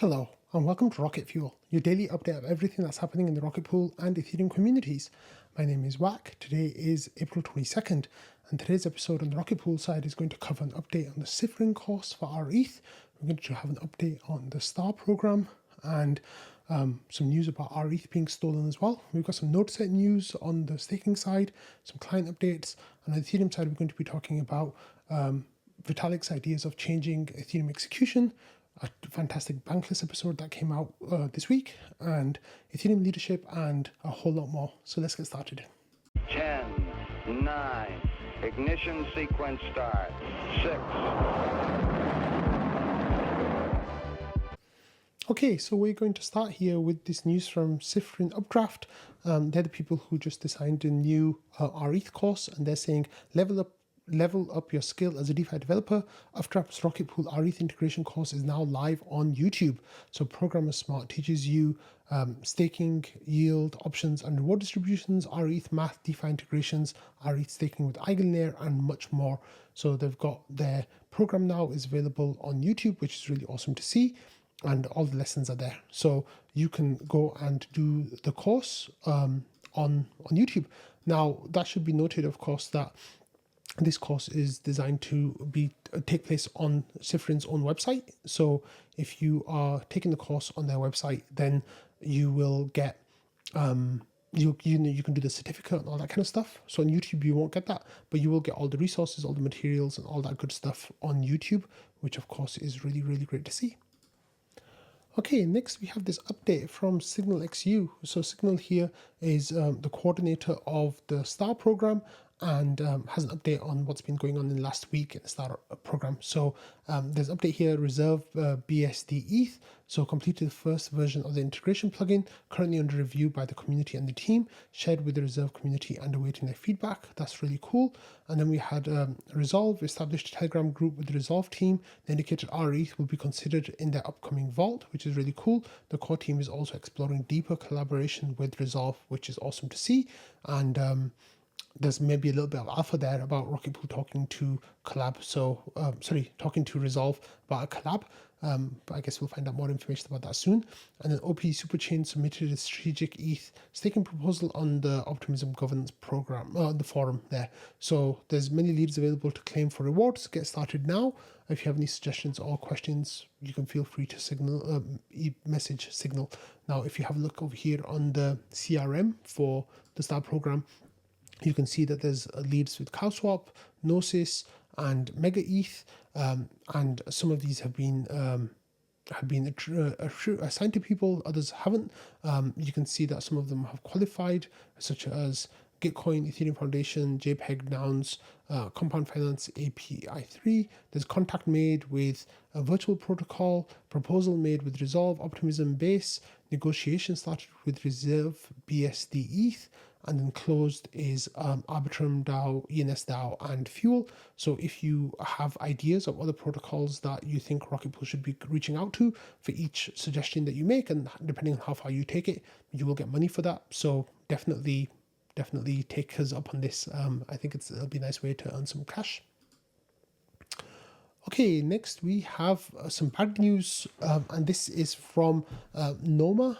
Hello, and welcome to Rocket Fuel, your daily update of everything that's happening in the Rocket Pool and Ethereum communities. My name is Wack. Today is April 22nd, and today's episode on the Rocket Pool side is going to cover an update on the Cyfrin course for rETH. We're going to have an update on the STAR program and some news about rETH being stolen as well. We've got some NodeSet news on the staking side, some client updates, and on the Ethereum side, we're going to be talking about Vitalik's ideas of changing Ethereum execution, a fantastic Bankless episode that came out this week, and Ethereum leadership, and a whole lot more. So let's get started. 10, 9, ignition sequence start, 6. Okay, so we're going to start here with this news from Cyfrin Updraft. They're the people who just designed a new rETH course, and they're saying level up your skill as a DeFi developer. Updraft's Rocket Pool rETH integration course is now live on YouTube. So Programmer Smart teaches you staking, yield, options, and reward distributions, rETH math, DeFi integrations, rETH staking with Eigenlayer, and much more. So they've got their program now is available on YouTube, which is really awesome to see. And all the lessons are there. So you can go and do the course on YouTube. Now, that should be noted, of course, that this course is designed to take place on Cyfrin's own website. So if you are taking the course on their website, then you will get you can do the certificate and all that kind of stuff. So on YouTube you won't get that, but you will get all the resources, all the materials, and all that good stuff on YouTube, which of course is really, really great to see. Okay, next we have this update from SignalXU. So Signal here is the coordinator of the STAR program, and has an update on what's been going on in the last week in the STAR program. So there's an update here, reserve BSD ETH. So completed the first version of the integration plugin, currently under review by the community and the team, shared with the reserve community and awaiting their feedback. That's really cool. And then we had Resolve, established a Telegram group with the Resolve team. They indicated rETH will be considered in their upcoming vault, which is really cool. The core team is also exploring deeper collaboration with Resolve, which is awesome to see. And there's maybe a little bit of alpha there about Rocket Pool talking to talking to Resolve about a collab. But I guess we'll find out more information about that soon. And then OP Superchain submitted a strategic ETH staking proposal on the Optimism Governance program, the forum there. So there's many leads available to claim for rewards. Get started now. If you have any suggestions or questions, you can feel free to message Signal. Now, if you have a look over here on the CRM for the STAR program, you can see that there's leads with CowSwap, Gnosis, and Mega ETH, and some of these have been assigned to people, others haven't. You can see that some of them have qualified, such as Gitcoin, Ethereum Foundation, JPEG Nouns, Compound Finance API3. There's contact made with a virtual protocol, proposal made with Resolve, Optimism Base, negotiation started with Reserve BSD ETH, and then closed is Arbitrum DAO, ENS DAO, and Fuel. So if you have ideas of other protocols that you think Rocket Pool should be reaching out to for each suggestion that you make, and depending on how far you take it, you will get money for that. So definitely take us up on this. I think it'll be a nice way to earn some cash. Okay, next we have some bad news, and this is from Numa.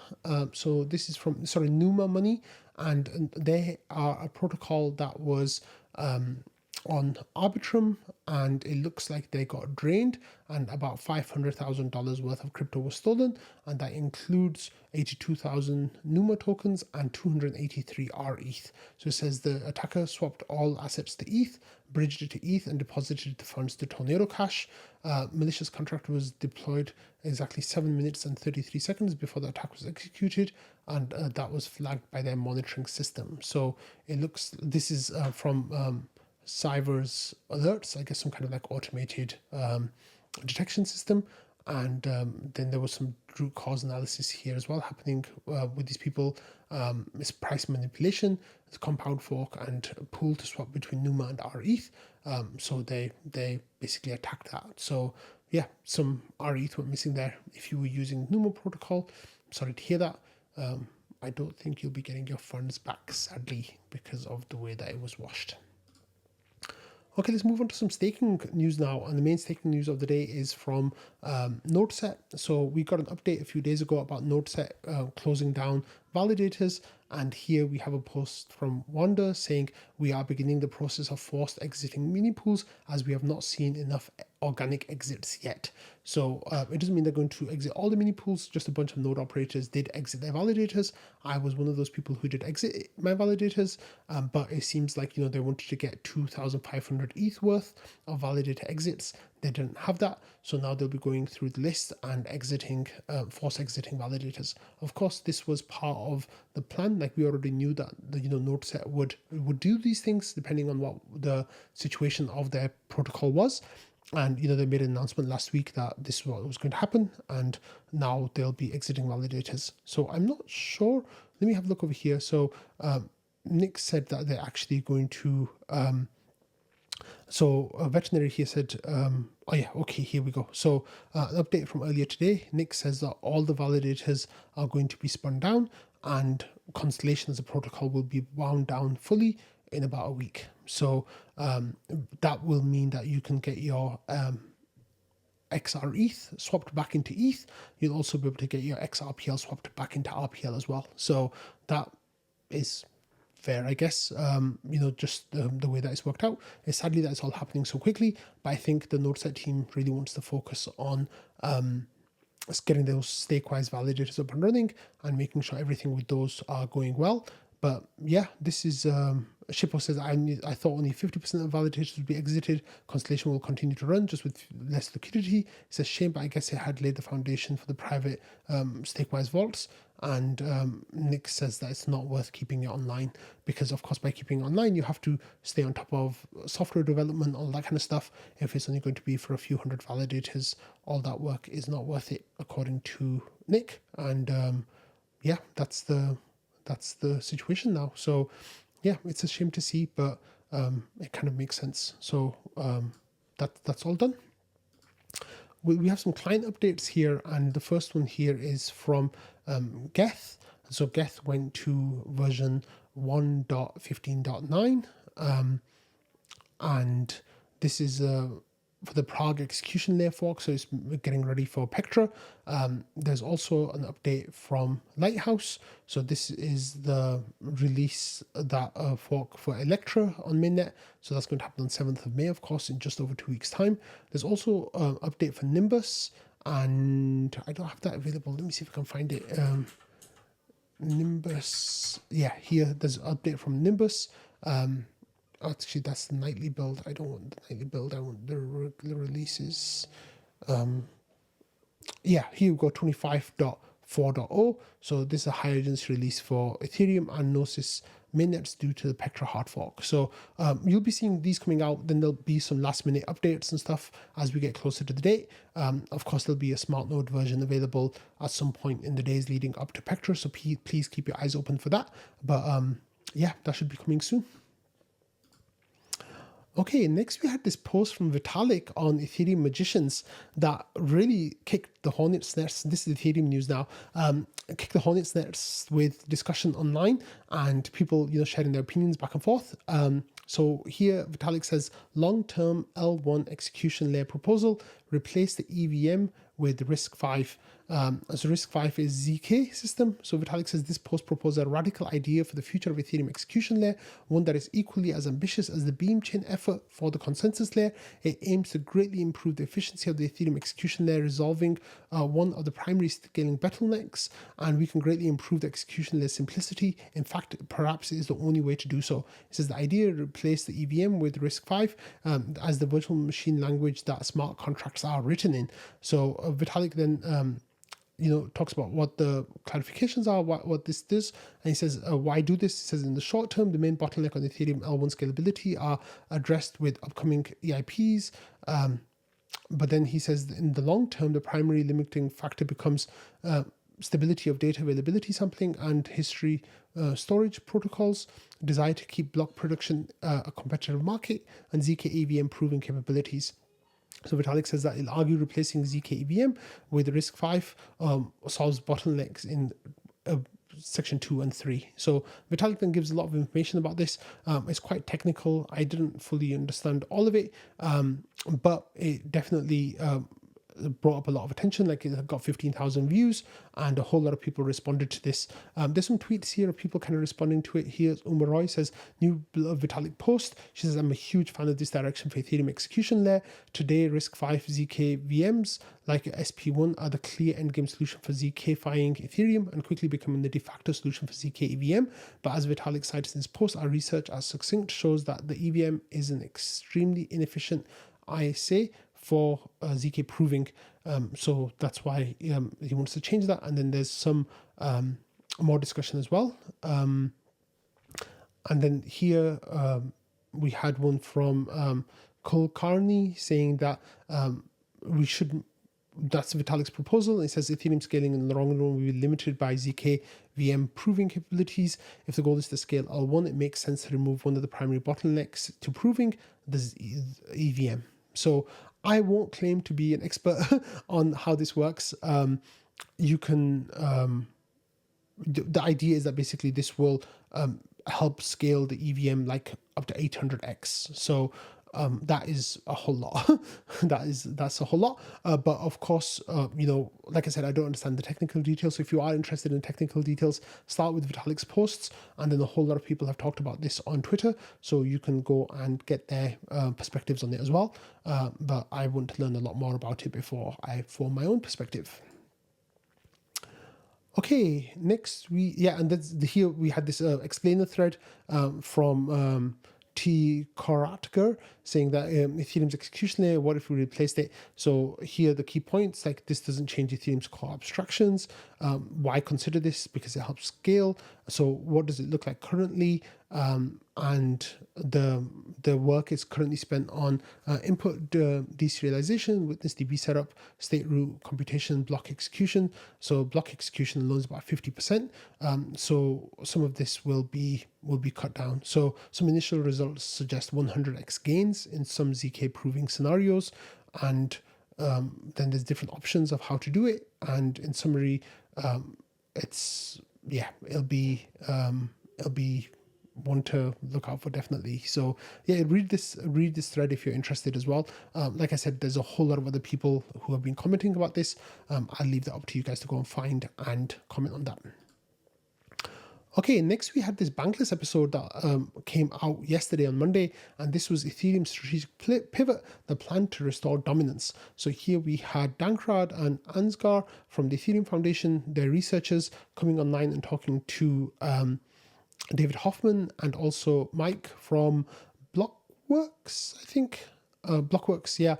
So this is from Numa Money, and they are a protocol that was on Arbitrum, and it looks like they got drained, and about $500,000 worth of crypto was stolen, and that includes 82,000 Numa tokens and 283 rETH. So it says the attacker swapped all assets to ETH, bridged it to ETH, and deposited the funds to Tornado Cash. Malicious contract was deployed exactly 7 minutes and 33 seconds before the attack was executed, and that was flagged by their monitoring system. So it looks, this is from Cyfrin's alerts, I guess some kind of like automated detection system. And then there was some root cause analysis here as well happening with these people. It's price manipulation, it's compound fork, and pool to swap between Numa and rETH. So they basically attacked that. So yeah, some rETH went missing there. If you were using Numa protocol, I'm sorry to hear that. I don't think you'll be getting your funds back, sadly, because of the way that it was washed. Okay, let's move on to some staking news now. And the main staking news of the day is from NodeSet. So we got an update a few days ago about NodeSet closing down validators. And here we have a post from Wanda saying we are beginning the process of forced exiting mini pools as we have not seen enough organic exits yet. So it doesn't mean they're going to exit all the mini pools. Just a bunch of node operators did exit their validators. I was one of those people who did exit my validators, but it seems like they wanted to get 2,500 ETH worth of validator exits. They didn't have that, so now they'll be going through the list and exiting, force exiting validators. Of course, this was part of the plan. Like we already knew that the NodeSet would do these things depending on what the situation of their protocol was. And they made an announcement last week that this is what was going to happen, and now they'll be exiting validators. So I'm not sure. Let me have a look over here. So Nick said that they're actually going to. So a veterinary here said, oh yeah, okay, here we go. So an update from earlier today, Nick says that all the validators are going to be spun down and Constellation as a protocol will be wound down fully in about a week. So that will mean that you can get your XRETH swapped back into ETH. You'll also be able to get your XRPL swapped back into RPL as well. So that is fair, I guess. Just the way that it's worked out. It's sadly that it's all happening so quickly, but I think the NodeSet team really wants to focus on getting those stake-wise validators up and running and making sure everything with those are going well. But yeah, this is Shippo says I thought only 50% of validators would be exited. Constellation will continue to run just with less liquidity. It's a shame, but I guess it had laid the foundation for the private stake-wise vaults. And Nick says that it's not worth keeping it online because, of course, by keeping it online, you have to stay on top of software development, all that kind of stuff. If it's only going to be for a few hundred validators, all that work is not worth it, according to Nick. And yeah, that's the situation now. So yeah, it's a shame to see, but it kind of makes sense. So that's all done. We have some client updates here, and the first one here is from gETH. So gETH went to version 1.15.9, and this is for the Prague execution layer fork, so it's getting ready for Pectra. There's also an update from Lighthouse. So this is the release that fork for Electra on mainnet. So that's going to happen on 7th of May, of course, in just over 2 weeks' time. There's also an update for Nimbus, and I don't have that available. Let me see if I can find it. Nimbus, yeah, here there's an update from Nimbus. Actually, that's the nightly build. I don't want the nightly build. I want the regular releases. Yeah, here we go, 25.4.0. So this is a higher density release for Ethereum and Gnosis mainnets due to the Pectra hard fork. So you'll be seeing these coming out. Then there'll be some last minute updates and stuff as we get closer to the date. Of course, there'll be a smart node version available at some point in the days leading up to Pectra. So please keep your eyes open for that. But yeah, that should be coming soon. Okay, next we had this post from Vitalik on Ethereum Magicians that really kicked the hornet's nest. This is Ethereum news now. Kicked the hornet's nest with discussion online and people, sharing their opinions back and forth. So here Vitalik says long-term L1 execution layer proposal, replace the EVM with RISC-V. So RISC-V is ZK system. So Vitalik says this post proposes a radical idea for the future of Ethereum execution layer, one that is equally as ambitious as the Beam chain effort for the consensus layer. It aims to greatly improve the efficiency of the Ethereum execution layer, resolving one of the primary scaling bottlenecks, and we can greatly improve the execution layer simplicity. In fact, perhaps it is the only way to do so. It says the idea to replace the EVM with RISC-V as the virtual machine language that smart contracts are written in. So Vitalik then talks about what the clarifications are, what this does, and he says, why do this? He says, in the short term, the main bottleneck on Ethereum L1 scalability are addressed with upcoming EIPs, but then he says, in the long term, the primary limiting factor becomes stability of data availability sampling and history storage protocols, desire to keep block production a competitive market, and ZK EVM proving capabilities. So Vitalik says that he'll argue replacing ZK EVM with RISC-V solves bottlenecks in section 2 and 3. So Vitalik then gives a lot of information about this. It's quite technical. I didn't fully understand all of it, but it definitely brought up a lot of attention. Like, it got 15,000 views and a whole lot of people responded to this. There's some tweets here of people kind of responding to it. Here's Uma Roy says, new Vitalik post. She says, I'm a huge fan of this direction for Ethereum execution layer. Today, RISC-V ZK VMs like SP1 are the clear endgame solution for ZK-fying Ethereum and quickly becoming the de facto solution for ZK EVM. But as Vitalik cites in his post, our research as succinct shows that the EVM is an extremely inefficient ISA for ZK proving. So that's why he wants to change that. And then there's some more discussion as well. And then here we had one from Cole Carney saying that that's Vitalik's proposal. It says Ethereum scaling in the long run will be limited by ZK VM proving capabilities. If the goal is to scale L1, it makes sense to remove one of the primary bottlenecks to proving the EVM. So I won't claim to be an expert on how this works. You can, the idea is that basically this will help scale the EVM like up to 800x. So that is a whole lot. that's a whole lot. But of course, like I said, I don't understand the technical details. So if you are interested in technical details, start with Vitalik's posts, and then a whole lot of people have talked about this on Twitter. So you can go and get their perspectives on it as well. But I want to learn a lot more about it before I form my own perspective. Okay, next here we had this explainer thread from T. Karatker saying that Ethereum's execution layer, what if we replaced it? So here are the key points, like this doesn't change Ethereum's core abstractions. Why consider this? Because it helps scale. So what does it look like currently? And the work is currently spent on input deserialization, witness DB setup, state root computation, block execution. So block execution alone is about 50%. So some of this will be cut down. So some initial results suggest 100x gains in some ZK proving scenarios, and then there's different options of how to do it. And in summary, it'll be one to look out for, definitely. So yeah, read this thread if you're interested as well. Like I said, there's a whole lot of other people who have been commenting about this. I'll leave that up to you guys to go and find and comment on that. Okay, next we had this Bankless episode that came out yesterday on Monday, and this was Ethereum's strategic pivot, the plan to restore dominance. So here we had Dankrad and Ansgar from the Ethereum Foundation, their researchers, coming online and talking to David Hoffman and also Mike from Blockworks, I think. Blockworks, yeah,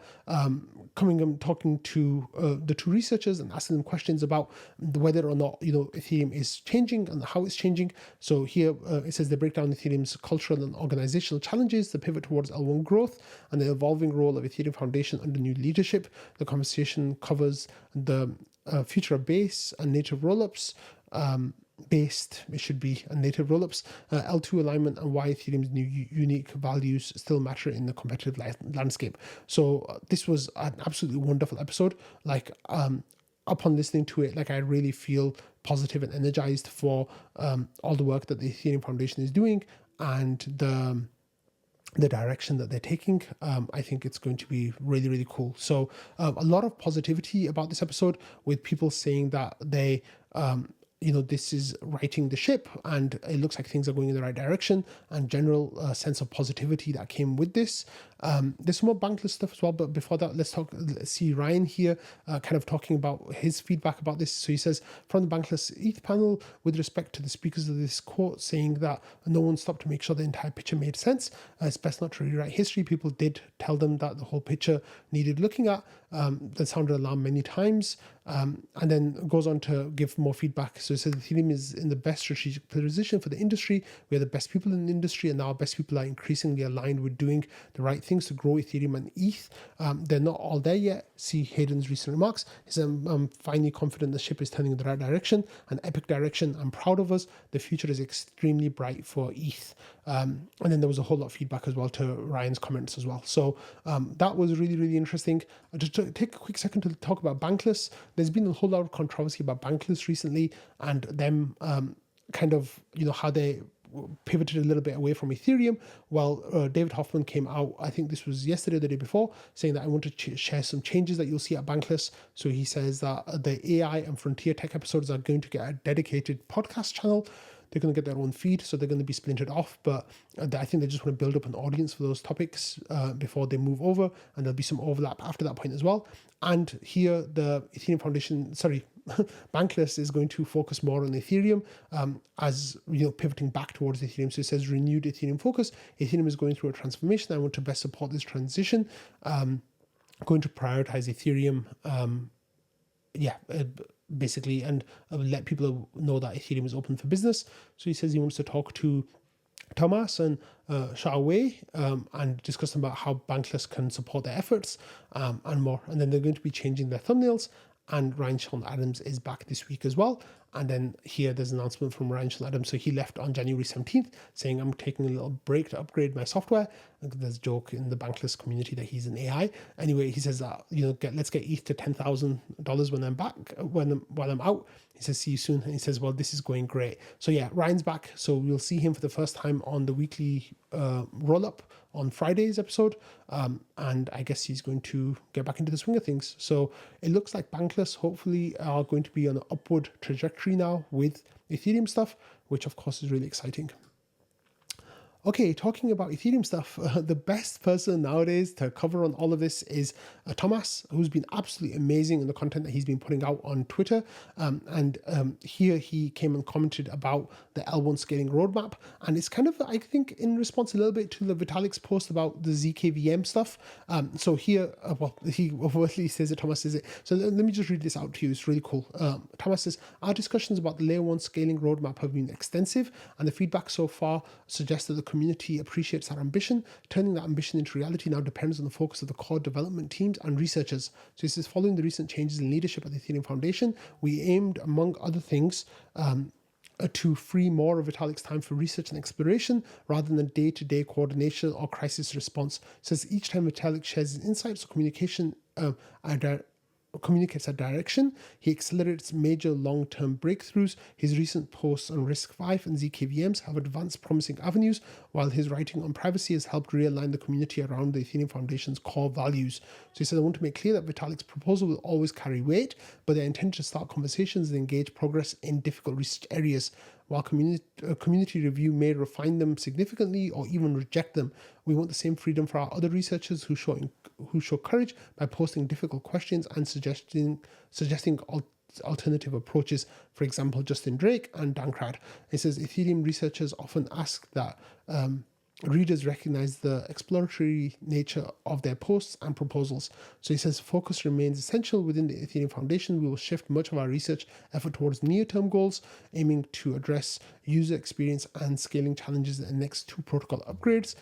coming and talking to the two researchers and asking them questions about whether or not Ethereum is changing and how it's changing. So here it says they break down Ethereum's cultural and organizational challenges, the pivot towards L1 growth, and the evolving role of Ethereum Foundation under new leadership. The conversation covers the future of Base and native rollups. It should be and native rollups, L2 alignment, and why Ethereum's new unique values still matter in the competitive landscape. So this was an absolutely wonderful episode. Like upon listening to it, like I really feel positive and energized for all the work that the Ethereum Foundation is doing and the direction that they're taking. I think it's going to be really, really cool. So a lot of positivity about this episode, with people saying that they this is righting the ship and it looks like things are going in the right direction, and general sense of positivity that came with this. There's some more Bankless stuff as well, but before that, let's see Ryan here kind of talking about his feedback about this. So he says, from the Bankless ETH panel, with respect to the speakers of this quote saying that no one stopped to make sure the entire picture made sense, it's best not to rewrite history. People did tell them that the whole picture needed looking at. That sounded alarm many times, and then goes on to give more feedback. So it says Ethereum is in the best strategic position for the industry. We are the best people in the industry, and our best people are increasingly aligned with doing the right things to grow Ethereum and ETH. They're not all there yet. See Hayden's recent remarks. He said, I'm finally confident the ship is turning in the right direction, an epic direction. I'm proud of us. The future is extremely bright for ETH. And then there was a whole lot of feedback as well to Ryan's comments as well. So that was really, really interesting. Just to take a quick second to talk about Bankless. There's been a whole lot of controversy about Bankless recently, and them kind of, how they pivoted a little bit away from Ethereum. Well, David Hoffman came out, I think this was yesterday or the day before, saying that I want to share some changes that you'll see at Bankless. So he says that the AI and Frontier Tech episodes are going to get a dedicated podcast channel. They're going to get their own feed, so they're going to be splintered off. But I think they just want to build up an audience for those topics before they move over, and there'll be some overlap after that point as well. And here, the Ethereum Foundation, Bankless is going to focus more on Ethereum as pivoting back towards Ethereum. So it says renewed Ethereum focus. Ethereum is going through a transformation. I want to best support this transition. Going to prioritize Ethereum. Basically, and let people know that Ethereum is open for business. So he says he wants to talk to Thomas and Xiaowei and discuss about how Bankless can support their efforts and more. And then they're going to be changing their thumbnails. And Ryan Sean Adams is back this week as well. And then here there's an announcement from Ryan Sean Adams. So he left on January 17th saying, I'm taking a little break to upgrade my software. And there's a joke in the Bankless community that he's an AI. Anyway, he says that, let's get ETH to $10,000 when I'm back, while I'm out. He says, see you soon. And he says, well, this is going great. So yeah, Ryan's back. So we'll see him for the first time on the weekly roll-up on Friday's episode. And I guess he's going to get back into the swing of things. So it looks like Bankless hopefully are going to be on an upward trajectory now with Ethereum stuff, which of course is really exciting. Okay, talking about Ethereum stuff, the best person nowadays to cover on all of this is Thomas, who's been absolutely amazing in the content that he's been putting out on Twitter. Here he came and commented about the L1 scaling roadmap. And it's kind of, I think, in response a little bit to the Vitalik's post about the ZKVM stuff. So here, he says it, Thomas says it. So let me just read this out to you. It's really cool. Thomas says, our discussions about the layer 1 scaling roadmap have been extensive, and the feedback so far suggests that the community appreciates our ambition. Turning that ambition into reality now depends on the focus of the core development teams and researchers. So this is following the recent changes in leadership at the Ethereum Foundation. We aimed, among other things, to free more of Vitalik's time for research and exploration rather than day-to-day coordination or crisis response. Says each time Vitalik shares his insights or communicates a direction, he accelerates major long-term breakthroughs. His recent posts on RISC-V and ZKVMs have advanced promising avenues, while his writing on privacy has helped realign the community around the Ethereum Foundation's core values. So he said, I want to make clear that Vitalik's proposal will always carry weight, but they intend to start conversations and engage progress in difficult research areas. While community review may refine them significantly or even reject them, we want the same freedom for our other researchers who show courage by posting difficult questions and suggesting alternative approaches. For example, Justin Drake and Dankrad. It says Ethereum researchers often ask that readers recognize the exploratory nature of their posts and proposals. So he says focus remains essential within the Ethereum Foundation. We will shift much of our research effort towards near-term goals, aiming to address user experience and scaling challenges in the next 2 protocol upgrades.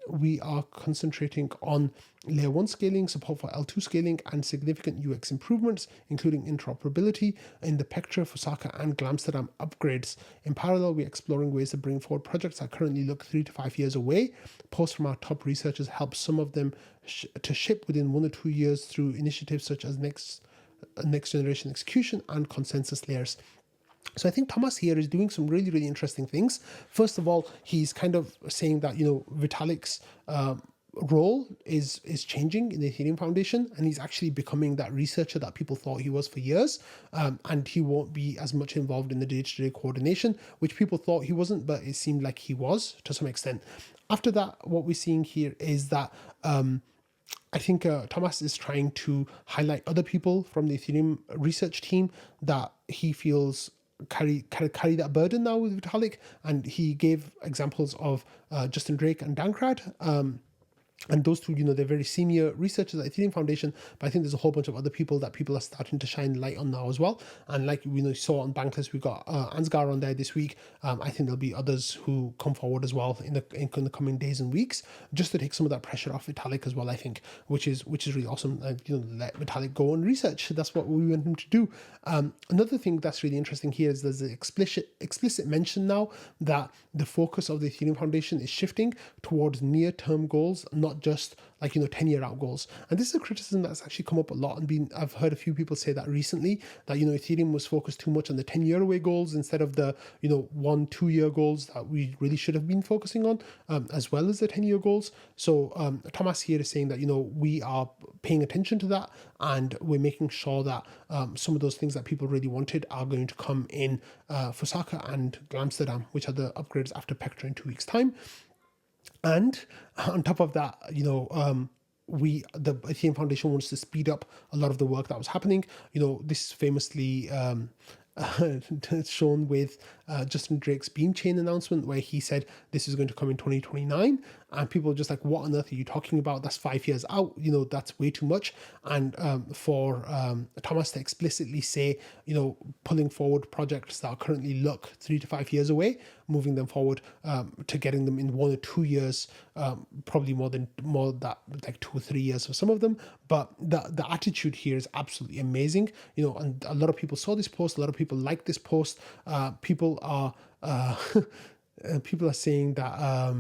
We are concentrating on layer 1 scaling, support for L2 scaling, and significant UX improvements, including interoperability in the Pectra, Fusaka, and Glamsterdam upgrades. In parallel, we're exploring ways to bring forward projects that currently look 3 to 5 years away. Posts from our top researchers help some of them to ship within 1 or 2 years through initiatives such as next generation execution and consensus layers. So I think Thomas here is doing some really, really interesting things. First of all, he's kind of saying that, Vitalik's role is changing in the Ethereum Foundation, and he's actually becoming that researcher that people thought he was for years, and he won't be as much involved in the day-to-day coordination, which people thought he wasn't, but it seemed like he was to some extent. After that, what we're seeing here is that I think Thomas is trying to highlight other people from the Ethereum research team that he feels carry that burden now with Vitalik, and he gave examples of Justin Drake and Dankrad. And those two, they're very senior researchers at Ethereum Foundation, but I think there's a whole bunch of other people that people are starting to shine light on now as well. And like we saw on Bankless, we got Ansgar on there this week. I think there'll be others who come forward as well in the coming days and weeks, just to take some of that pressure off Vitalik as well, I think, which is really awesome. Let Vitalik go and research. That's what we want him to do. Another thing that's really interesting here is there's an explicit mention now that the focus of the Ethereum Foundation is shifting towards near-term goals, not not just like 10-year out goals. And this is a criticism that's actually come up a lot, and I've heard a few people say that recently, that Ethereum was focused too much on the 10-year away goals instead of the 1-2 year goals that we really should have been focusing on, as well as the 10-year goals. So Thomas here is saying that we are paying attention to that, and we're making sure that some of those things that people really wanted are going to come in Fusaka and Amsterdam, which are the upgrades after Pectra in 2 weeks' time. And on top of that, the Ethereum Foundation wants to speed up a lot of the work that was happening. This famously shown with Justin Drake's Beam Chain announcement, where he said this is going to come in 2029, and people are just like, what on earth are you talking about? That's 5 years out. That's way too much. And for Thomas to explicitly say, pulling forward projects that are currently look 3 to 5 years away, moving them forward to getting them in 1 or 2 years, probably more that like 2 or 3 years for some of them. But the attitude here is absolutely amazing. And a lot of people saw this post, a lot of people liked this post. People are saying that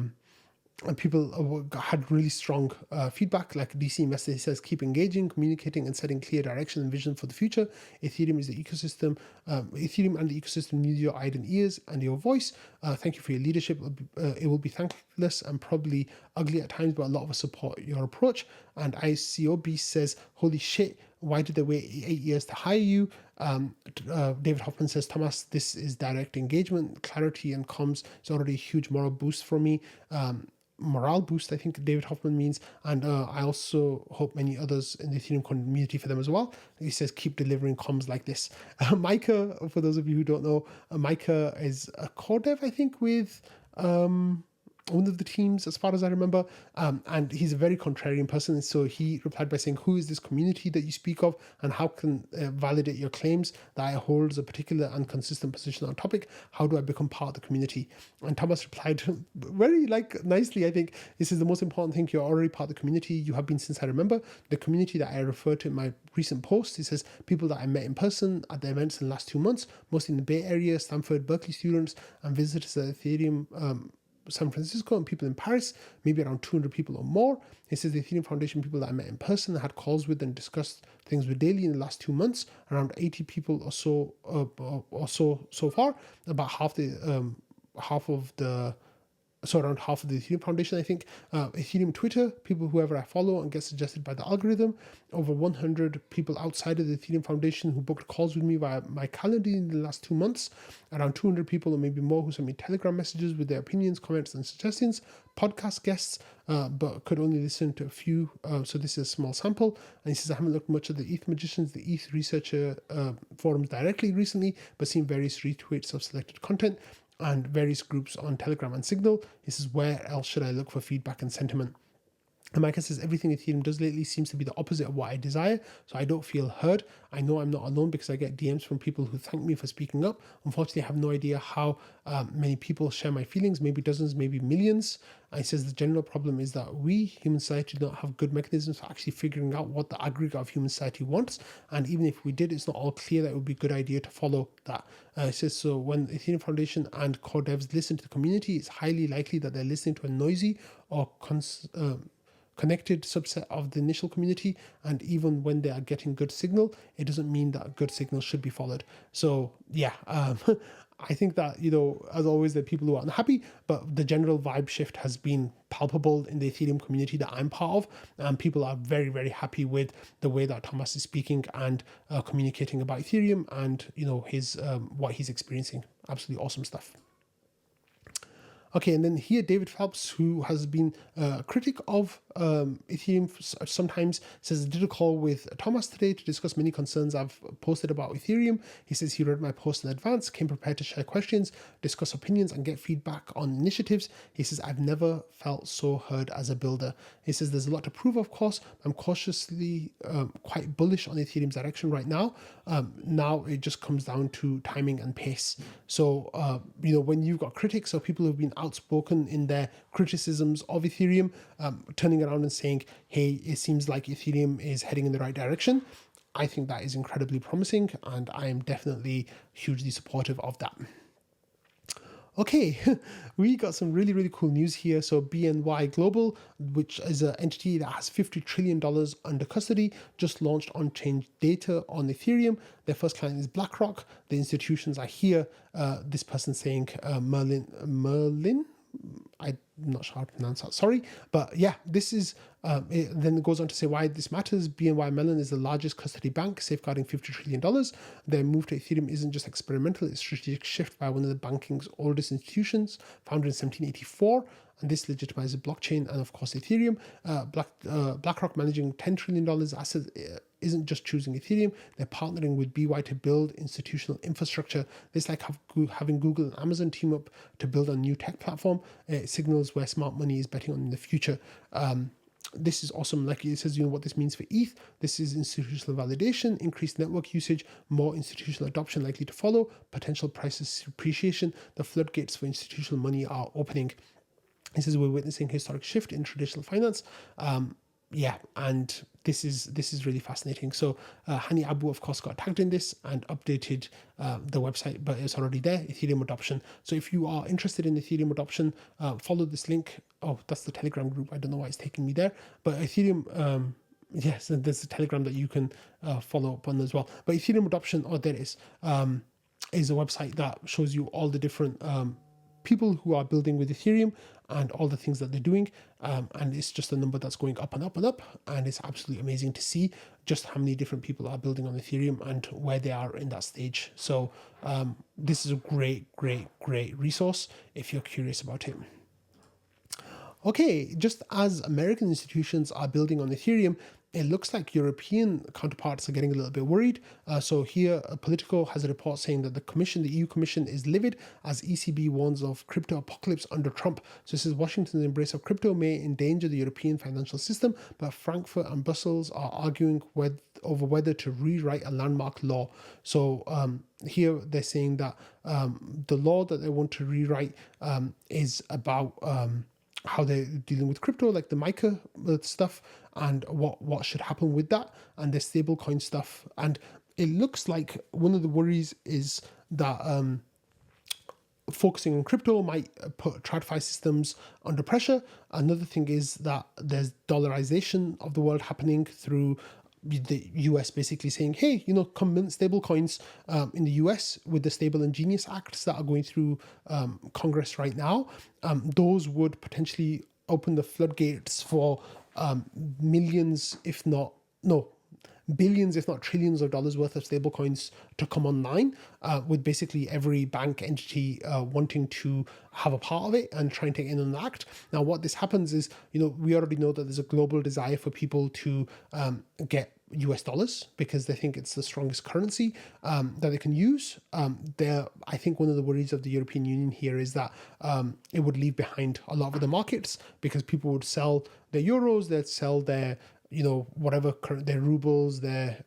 and people had really strong feedback. Like DC Message says, keep engaging, communicating, and setting clear direction and vision for the future. Ethereum is the ecosystem. Ethereum and the ecosystem need your eyes and ears and your voice. Thank you for your leadership. It will be thankless and probably ugly at times, but a lot of us support your approach. And ICOB says, holy shit, why did they wait 8 years to hire you? David Hoffman says, Thomas, this is direct engagement, clarity, and comms. It's already a huge moral boost for me. Morale boost, I think David Hoffman means. And I also hope many others in the Ethereum community for them as well. He says, keep delivering comms like this. Micah, for those of you who don't know, Micah is a core dev, I think, with one of the teams, as far as I remember, and he's a very contrarian person. So he replied by saying, who is this community that you speak of, and how can validate your claims that I hold a particular and consistent position on topic? How do I become part of the community? And Thomas replied very nicely, I think. This is the most important thing. You're already part of the community. You have been since I remember. The community that I referred to in my recent post, he says, people that I met in person at the events in the last 2 months, mostly in the Bay Area, Stanford, Berkeley students, and visitors at Ethereum San Francisco, and people in Paris, maybe around 200 people or more. He says the Ethereum Foundation people that I met in person, had calls with and discussed things with daily in the last 2 months, around 80 people or so far, about around half of the Ethereum Foundation, I think. Ethereum Twitter, people whoever I follow and get suggested by the algorithm. Over 100 people outside of the Ethereum Foundation who booked calls with me via my calendar in the last 2 months. Around 200 people or maybe more who sent me Telegram messages with their opinions, comments, and suggestions. Podcast guests, but could only listen to a few. So this is a small sample. And he says, I haven't looked much at the ETH Magicians, the ETH Researcher forums directly recently, but seen various retweets of selected content and various groups on Telegram and Signal. He says, where else should I look for feedback and sentiment? And Micah says, everything Ethereum does lately seems to be the opposite of what I desire, so I don't feel heard. I know I'm not alone because I get DMs from people who thank me for speaking up. Unfortunately, I have no idea how many people share my feelings, maybe dozens, maybe millions. And he says the general problem is that we, human society, do not have good mechanisms for actually figuring out what the aggregate of human society wants. And even if we did, it's not all clear that it would be a good idea to follow that. He says, so when the Ethereum Foundation and core devs listen to the community, it's highly likely that they're listening to a noisy or connected subset of the initial community, and even when they are getting good signal, it doesn't mean that good signal should be followed. So yeah, I think that, as always, there are people who are unhappy, but the general vibe shift has been palpable in the Ethereum community that I'm part of, and people are very, very happy with the way that Thomas is speaking and communicating about Ethereum and his what he's experiencing. Absolutely awesome stuff. Okay, and then here David Phelps, who has been a critic of Ethereum sometimes, says, I did a call with Thomas today to discuss many concerns I've posted about Ethereum. He says he read my post in advance, came prepared to share questions, discuss opinions, and get feedback on initiatives. He says, I've never felt so heard as a builder. He says, there's a lot to prove, of course. I'm cautiously quite bullish on Ethereum's direction right now. Now it just comes down to timing and pace. So, when you've got critics or people who've been outspoken in their criticisms of Ethereum, turning around and saying, hey, it seems like Ethereum is heading in the right direction, I think that is incredibly promising, and I am definitely hugely supportive of that. Okay, we got some really, really cool news here. So BNY Global, which is an entity that has $50 trillion under custody, just launched on-chain data on Ethereum. Their first client is BlackRock. The institutions are here. This person saying Merlin. I'm not sure how to pronounce that, sorry. But yeah, this is, then it goes on to say why this matters. BNY Mellon is the largest custody bank, safeguarding $50 trillion. Their move to Ethereum isn't just experimental, it's a strategic shift by one of the banking's oldest institutions, founded in 1784. And this legitimizes blockchain and, of course, Ethereum. BlackRock managing $10 trillion assets isn't just choosing Ethereum, they're partnering with BY to build institutional infrastructure. This like having Google and Amazon team up to build a new tech platform. It signals where smart money is betting on in the future. This is awesome. Like it says, what this means for ETH. This is institutional validation, increased network usage, more institutional adoption likely to follow, potential prices appreciation. The floodgates for institutional money are opening. It says we're witnessing a historic shift in traditional finance. Yeah, and this is really fascinating. So Hani Abu, of course, got tagged in this and updated the website, but it's already there, Ethereum adoption. So if you are interested in Ethereum adoption, follow this link. Oh, that's the Telegram group. I don't know why it's taking me there, but Ethereum, yes, and there's a Telegram that you can follow up on as well. But Ethereum adoption, oh, there it is a website that shows you all the different people who are building with Ethereum and all the things that they're doing. And it's just a number that's going up and up and up. And it's absolutely amazing to see just how many different people are building on Ethereum and where they are in that stage. So this is a great resource if you're curious about it. Okay, just as American institutions are building on Ethereum, it looks like European counterparts are getting a little bit worried. So here, Politico has a report saying that the EU Commission, is livid as ECB warns of crypto apocalypse under Trump. So this is Washington's embrace of crypto may endanger the European financial system, but Frankfurt and Brussels are arguing over whether to rewrite a landmark law. So here they're saying that the law that they want to rewrite is about how they're dealing with crypto, like the MiCA stuff, and what should happen with that, and the stablecoin stuff. And it looks like one of the worries is that focusing on crypto might put TradFi systems under pressure. Another thing is that there's dollarization of the world happening through the US basically saying, hey, come mint stable coins in the US with the Stable and Genius Acts that are going through Congress right now. Those would potentially open the floodgates for millions, if not, no, billions, if not trillions of dollars worth of stablecoins to come online, with basically every bank entity wanting to have a part of it and trying to enact. Now, what this happens is, we already know that there's a global desire for people to get US dollars because they think it's the strongest currency that they can use. I think one of the worries of the European Union here is that it would leave behind a lot of the markets because people would sell their euros, they'd sell their whatever their rubles, their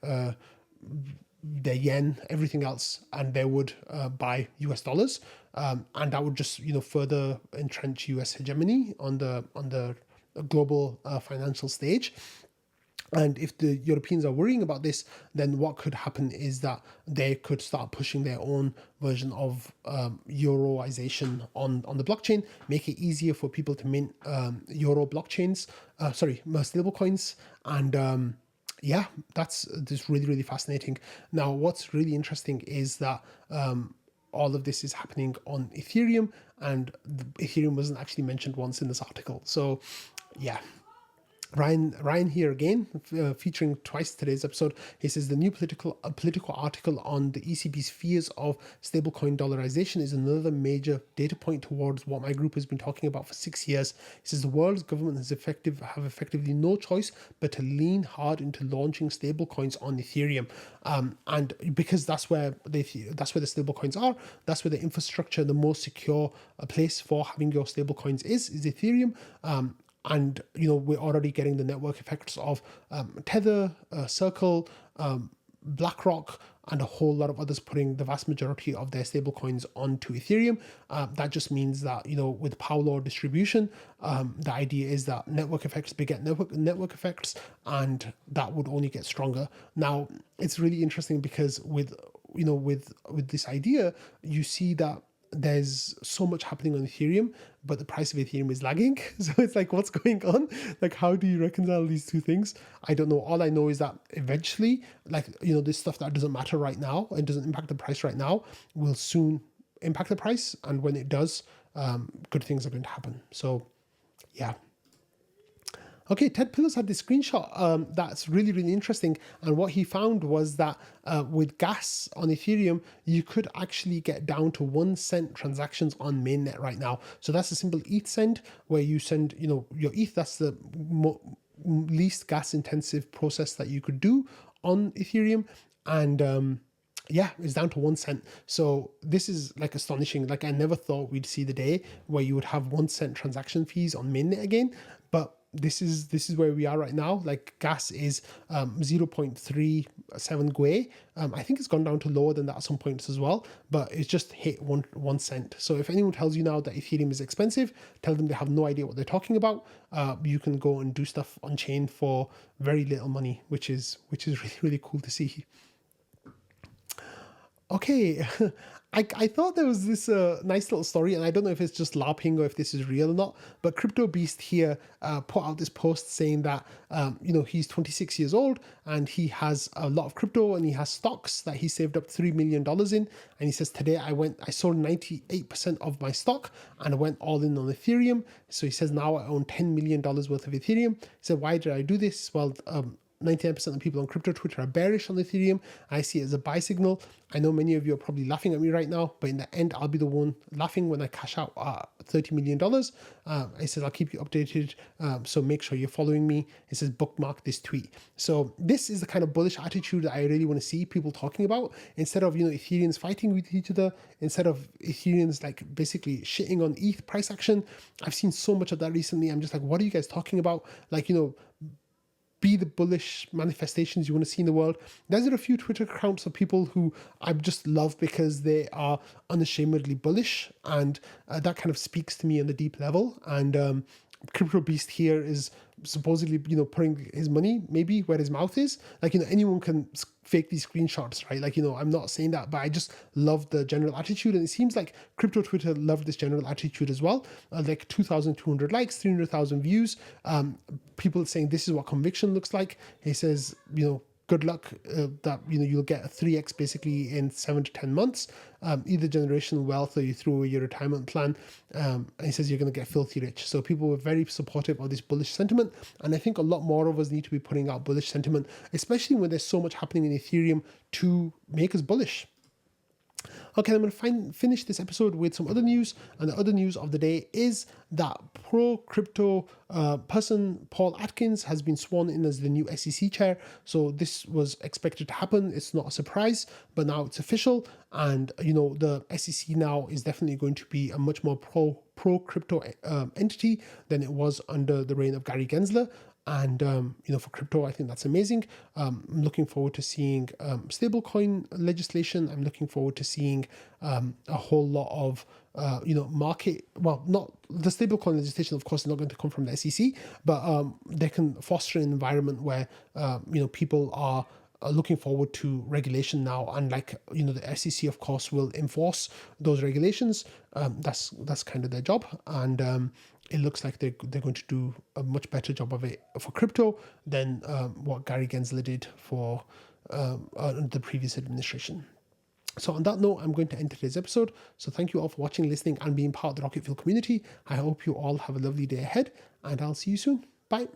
yen, everything else, and they would buy US dollars, and that would just further entrench US hegemony on the global financial stage. And if the Europeans are worrying about this, then what could happen is that they could start pushing their own version of Euroization on the blockchain, make it easier for people to mint Euro blockchains, stable coins. And yeah, that's really fascinating. Now, what's really interesting is that all of this is happening on Ethereum, and Ethereum wasn't actually mentioned once in this article. So yeah. Ryan here again, featuring twice today's episode. He says the new political article on the ECB's fears of stablecoin dollarization is another major data point towards what my group has been talking about for 6 years. He says the world's government have effectively no choice but to lean hard into launching stablecoins on Ethereum, and because that's where the stablecoins are. That's where the infrastructure, the most secure place for having your stablecoins is Ethereum. And we're already getting the network effects of Tether, Circle, BlackRock, and a whole lot of others putting the vast majority of their stablecoins onto Ethereum. That just means that with power law distribution, the idea is that network effects beget network effects, and that would only get stronger. Now, it's really interesting because with this idea, you see that there's so much happening on Ethereum, but the price of Ethereum is lagging. So it's like, what's going on? Like, how do you reconcile these two things? I don't know. All I know is that eventually, like, this stuff that doesn't matter right now and doesn't impact the price right now will soon impact the price. And when it does, good things are going to happen. So yeah. Okay, Ted Pillows had this screenshot that's really, really interesting. And what he found was that with gas on Ethereum, you could actually get down to 1 cent transactions on mainnet right now. So that's a simple ETH send where you send, your ETH. That's the least gas intensive process that you could do on Ethereum. And yeah, it's down to 1 cent. So this is like astonishing. Like, I never thought we'd see the day where you would have 1 cent transaction fees on mainnet again. But this is where we are right now. Like, gas is 0.37 Gwei. I think it's gone down to lower than that at some points as well, but it's just hit 1 cent. So if anyone tells you now that Ethereum is expensive, tell them they have no idea what they're talking about. You can go and do stuff on chain for very little money, which is really, really cool to see. Okay, I thought there was this nice little story, and I don't know if it's just LARPing or if this is real or not, but Crypto Beast here put out this post saying that, he's 26 years old and he has a lot of crypto and he has stocks that he saved up $3 million in. And he says, today I sold 98% of my stock and I went all in on Ethereum. So he says, now I own $10 million worth of Ethereum. He said, why did I do this? Well, 99% of people on crypto Twitter are bearish on Ethereum. I see it as a buy signal. I know many of you are probably laughing at me right now, but in the end, I'll be the one laughing when I cash out $30 million. It says, I'll keep you updated. So make sure you're following me. It says, bookmark this tweet. So this is the kind of bullish attitude that I really want to see people talking about. Instead of, Ethereans fighting with each other, instead of Ethereans like basically shitting on ETH price action. I've seen so much of that recently. I'm just like, what are you guys talking about? Like, be the bullish manifestations you want to see in the world. There's a few Twitter accounts of people who I just love because they are unashamedly bullish, and that kind of speaks to me on the deep level. And Crypto Beast here is supposedly, putting his money maybe where his mouth is. Like, anyone can fake these screenshots, right? Like, I'm not saying that, but I just love the general attitude. And it seems like crypto Twitter loved this general attitude as well. Like 2,200 likes, 300,000 views. People saying this is what conviction looks like. He says, good luck that you'll get a 3x basically in 7 to 10 months, either generational wealth or you throw away your retirement plan. And he says you're going to get filthy rich. So people were very supportive of this bullish sentiment, and I think a lot more of us need to be putting out bullish sentiment, especially when there's so much happening in Ethereum to make us bullish. Okay, I'm going to finish this episode with some other news, and the other news of the day is that pro-crypto person Paul Atkins has been sworn in as the new SEC chair. So this was expected to happen. It's not a surprise, but now it's official, and the SEC now is definitely going to be a much more pro-crypto entity than it was under the reign of Gary Gensler. And, for crypto, I think that's amazing. I'm looking forward to seeing stablecoin legislation. I'm looking forward to seeing a whole lot of, market. Well, not the stablecoin legislation, of course, is not going to come from the SEC, but they can foster an environment where, people are looking forward to regulation now, and the SEC of course will enforce those regulations. That's kind of their job, and it looks like they're going to do a much better job of it for crypto than what Gary Gensler did for the previous administration. So on that note, I'm going to end today's episode. So thank you all for watching, listening, and being part of the Rocket Fuel community. I hope you all have a lovely day ahead, and I'll see you soon. Bye.